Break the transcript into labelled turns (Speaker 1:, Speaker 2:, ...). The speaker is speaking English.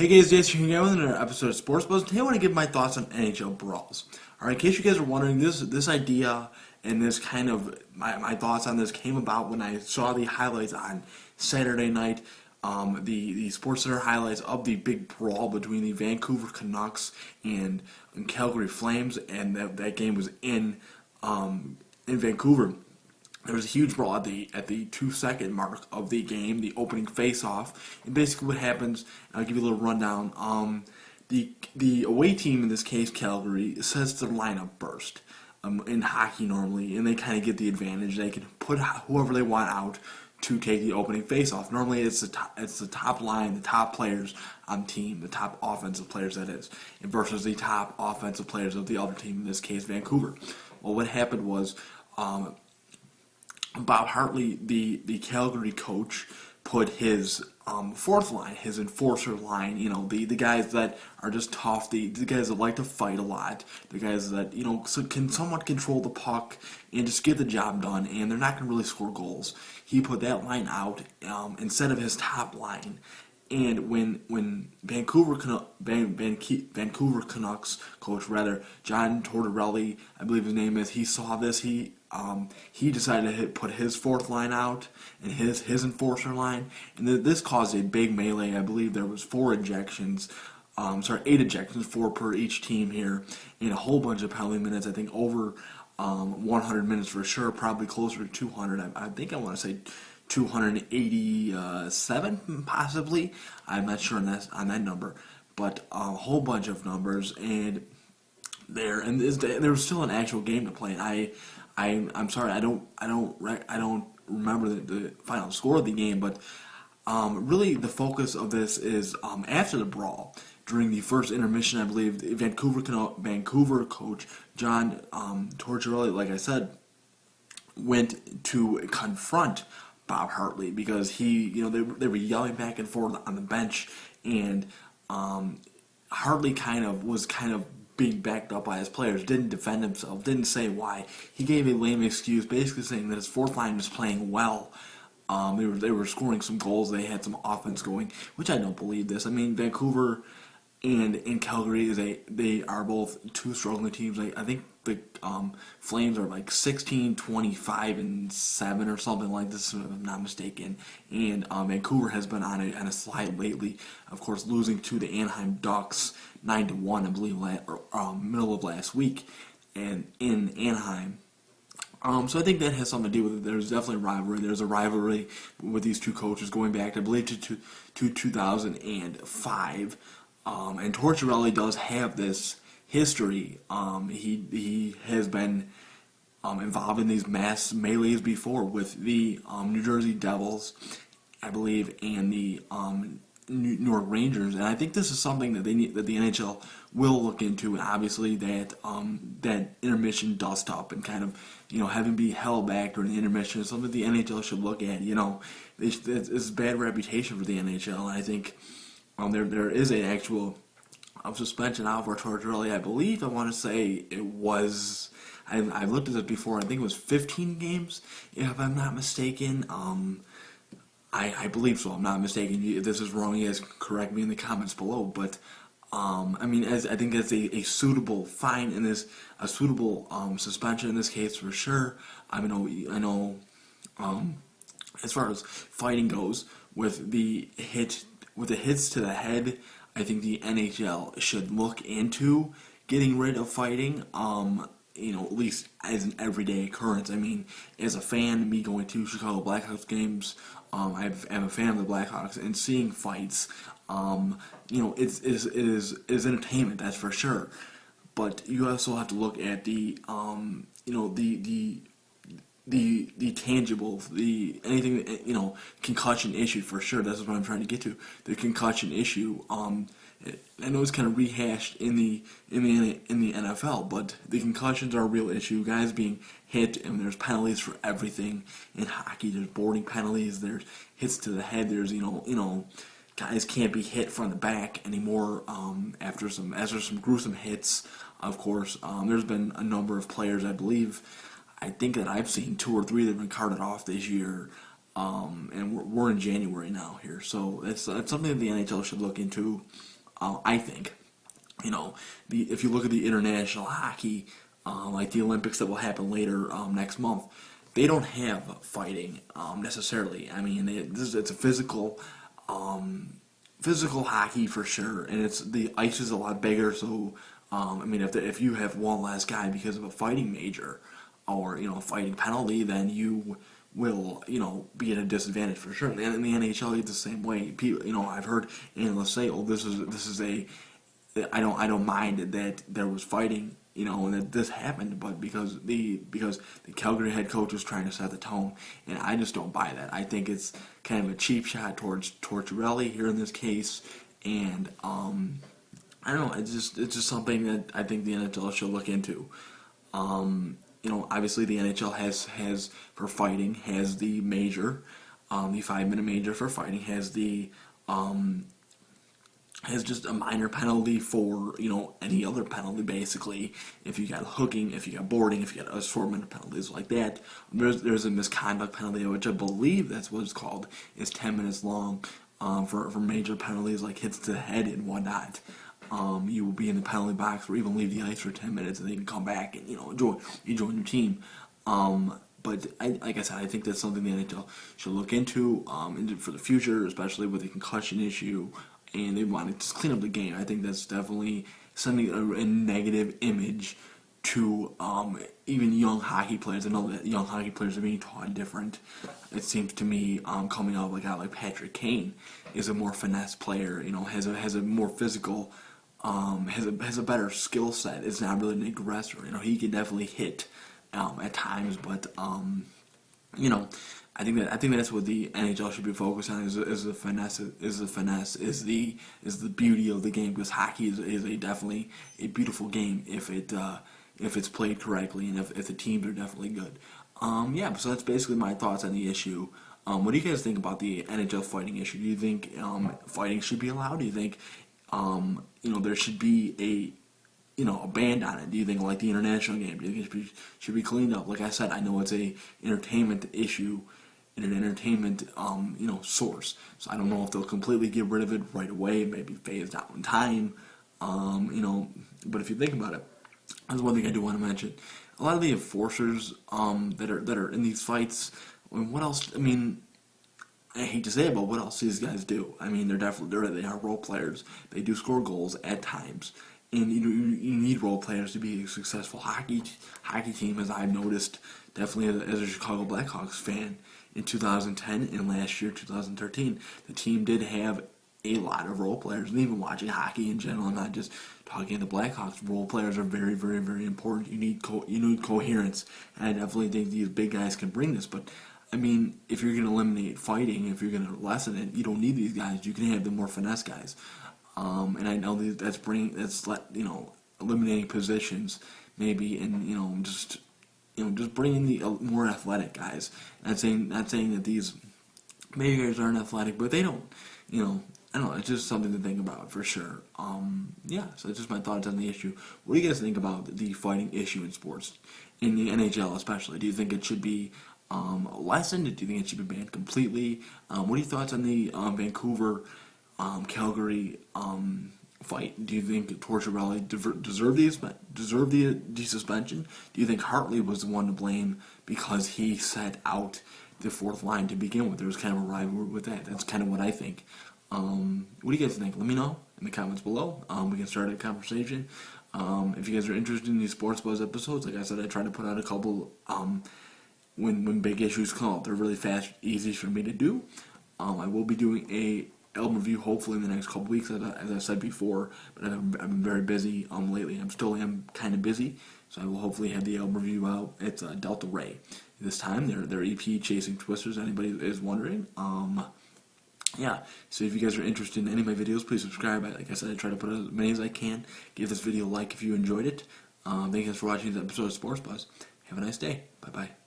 Speaker 1: Hey guys, Jason here with another episode of Sports Buzz. Today I want to give my thoughts on NHL brawls. Alright, in case you guys are wondering, this idea and this kind of my thoughts on this came about when I saw the highlights on Saturday night, the Sports Center highlights of the big brawl between the Vancouver Canucks and Calgary Flames, and that game was in Vancouver. There was a huge brawl at the 2-second mark of the game, the opening face-off. And basically what happens, I'll give you a little rundown. The away team, in this case Calgary, sets their lineup first in hockey normally, and they kind of get the advantage. They can put whoever they want out to take the opening face-off. Normally it's the top line, the top players on the team, the top offensive players that is, versus the top offensive players of the other team, in this case Vancouver. Well, what happened was Bob Hartley, the Calgary coach, put his fourth line, his enforcer line, the guys that are just tough, the guys that like to fight a lot, the guys that, can somewhat control the puck and just get the job done, and they're not going to really score goals. He put that line out instead of his top line. And when Vancouver Canucks coach, John Tortorelli, I believe his name is, he saw this, he decided to put his fourth line out and his enforcer line, and this caused a big melee. I believe there was 8 ejections, 4 per each team here, and a whole bunch of penalty minutes. I think over 100 minutes for sure, probably closer to 200. I think I want to say 287 possibly. I'm not sure on that number, but a whole bunch of numbers, and there was still an actual game to play. I'm sorry, I don't remember the final score of the game, but really the focus of this is after the brawl. During the first intermission, I believe the Vancouver coach John Tortorelli, like I said, went to confront Bob Hartley because they were yelling back and forth on the bench, and Hartley was being backed up by his players, didn't defend himself, didn't say why. He gave a lame excuse, basically saying that his fourth line was playing well. They were scoring some goals, they had some offense going, which I don't believe this. I mean, Vancouver and Calgary they are both two struggling teams. I think the Flames are like 16-25-7 or something like this, if I'm not mistaken. And Vancouver has been on a slide lately. Of course, losing to the Anaheim Ducks 9-1, I believe, middle of last week, and in Anaheim. So I think that has something to do with it. There's definitely a rivalry. There's a rivalry with these two coaches going back, I believe, to 2005. And Tortorelli does have this history. He has been involved in these mass melees before with the New Jersey Devils, I believe, and the New York Rangers. And I think this is something that the NHL will look into. And obviously that intermission dust up and kind of having be held back during the intermission is something the NHL should look at. It's a bad reputation for the NHL, and I think there is an actual suspension out for Tortorelli. I believe, I want to say it was, I've looked at it before, I think it was 15 games, if I'm not mistaken. I believe so, I'm not mistaken. If this is wrong, you guys correct me in the comments below, but I mean, I think that's a suitable fine in this, a suitable suspension in this case for sure. I know as far as fighting goes, with the hits to the head, I think the NHL should look into getting rid of fighting, at least as an everyday occurrence. I mean, as a fan, me going to Chicago Blackhawks games, I'm a fan of the Blackhawks, and seeing fights, it is entertainment, that's for sure. But you also have to look at the tangible, anything, concussion issue for sure. That's what I'm trying to get to. The concussion issue. I know it's kind of rehashed in the NFL, but the concussions are a real issue. Guys being hit, and there's penalties for everything in hockey. There's boarding penalties. There's hits to the head. There's guys can't be hit from the back anymore after some gruesome hits. Of course, there's been a number of players, I think that I've seen 2 or 3 that have been carted off this year and we're in January now here, so that's something that the NHL should look into. I think, if you look at the international hockey, like the Olympics that will happen later next month, they don't have fighting necessarily. I mean, it's a physical hockey for sure, and the ice is a lot bigger. So, I mean, if you have one less guy because of a fighting major or a fighting penalty, then you will be at a disadvantage for sure. And in the NHL, it's the same way. People, I've heard analysts say, "Oh, this is a I don't mind that there was fighting, and that this happened, but because the Calgary head coach was trying to set the tone, and I just don't buy that. I think it's kind of a cheap shot towards Tortorelli here in this case, and I don't know. It's just something that I think the NHL should look into. Obviously the NHL has for fighting has the major, the 5-minute major for fighting has just a minor penalty for any other penalty basically. If you got hooking, if you got boarding, if you got assortment penalties like that, there's a misconduct penalty, which I believe that's what it's called, is 10 minutes long. For major penalties like hits to the head and whatnot. You will be in the penalty box or even leave the ice for 10 minutes and then you can come back and join your team. But like I said, I think that's something the NHL should look into for the future, especially with the concussion issue, and they want to just clean up the game. I think that's definitely sending a negative image to even young hockey players. I know that young hockey players are being taught different. It seems to me coming out of a guy like Patrick Kane is a more finesse player. Has a more physical, has a better skill set. It's not really an aggressor. He can definitely hit at times, but I think that's what the NHL should be focused on is the finesse, is the beauty of the game, because hockey is definitely a beautiful game if it's played correctly and if the teams are definitely good. So that's basically my thoughts on the issue. What do you guys think about the NHL fighting issue? Do you think fighting should be allowed? Do you think there should be a ban on it? Do you think like the international game? Do you think it should be cleaned up? Like I said, I know it's a entertainment issue and an entertainment source. So I don't know if they'll completely get rid of it right away, maybe phased out in time. But if you think about it, that's one thing I do want to mention. A lot of the enforcers that are in these fights, what else? I mean, I hate to say it, but what else do these guys do? I mean, they are role players. They do score goals at times, and you need role players to be a successful hockey team, as I've noticed, definitely as a Chicago Blackhawks fan in 2010 and last year 2013. The team did have a lot of role players, and even watching hockey in general, I'm not just talking the Blackhawks. Role players are very, very, very important. You need coherence, and I definitely think these big guys can bring this. But I mean, if you're going to eliminate fighting, if you're going to lessen it, you don't need these guys. You can have the more finesse guys. And I know that's eliminating positions maybe, and just bringing the more athletic guys. Not saying that these maybe guys aren't athletic, but they don't. I don't know. It's just something to think about for sure. So that's just my thoughts on the issue. What do you guys think about the fighting issue in sports, in the NHL especially? Do you think it should be lessened? Do you think it should be banned completely? What are your thoughts on the Vancouver, Calgary fight? Do you think Tortorelli deserved the suspension? Do you think Hartley was the one to blame because he set out the fourth line to begin with? There was kind of a rivalry with that. That's kind of what I think. What do you guys think? Let me know in the comments below. We can start a conversation. If you guys are interested in these Sports Buzz episodes, like I said, I try to put out a couple when big issues come up. They're really fast, easy for me to do. I will be doing a album review hopefully in the next couple weeks, as I said before, but I've been very busy lately. I still am kind of busy, so I will hopefully have the album review out. It's Delta Ray this time. Their EP, Chasing Twisters, anybody is wondering. So if you guys are interested in any of my videos, please subscribe. Like I said, I try to put as many as I can. Give this video a like if you enjoyed it. Thank you guys for watching this episode of Sports Buzz. Have a nice day. Bye-bye.